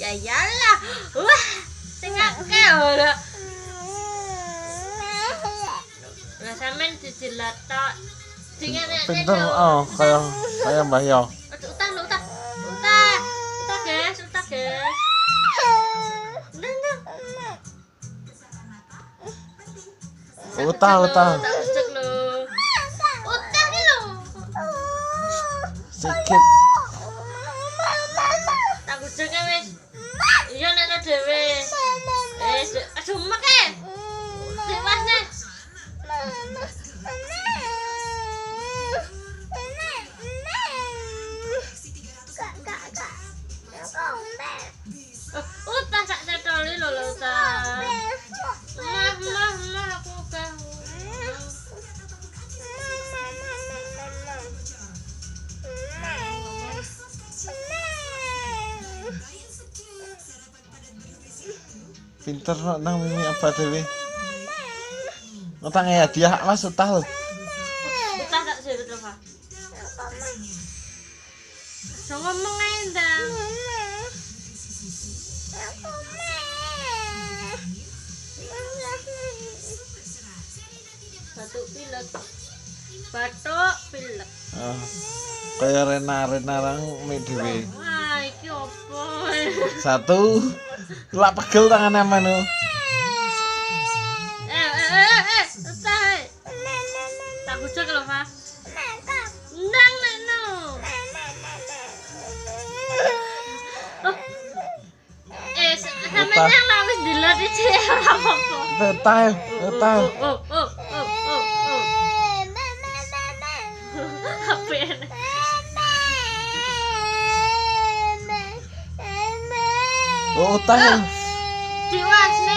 Ya iyalah. Wah, sing akeh ora. Lah sampean dijilat tok. Pinter kayak Mbah Yo. Utah, guys. Utah. Tak usah lho. Utah ki lho. Sikit. Tak usah wis. Iya nek dhewe. Aduh mek. Dewas nih. Utah sak cetoli lho utah. Mah aku uga. Pinter nang mimi apa dhewe. Utang hadiah Mas utah lho. Utah tak sih betul, Pak. So ngomong ae ndang. Batuk pilek. Kayak Rena rang mie dhewe. Wah, iki opo? Satu. Lak pegel tangane menu. Utah. Tak bujuk lho, Pak. Ndang menu. Sampeyan yang wis dilat iki ora apa-apa. Utah. Apa ya? Utah. Diwasne.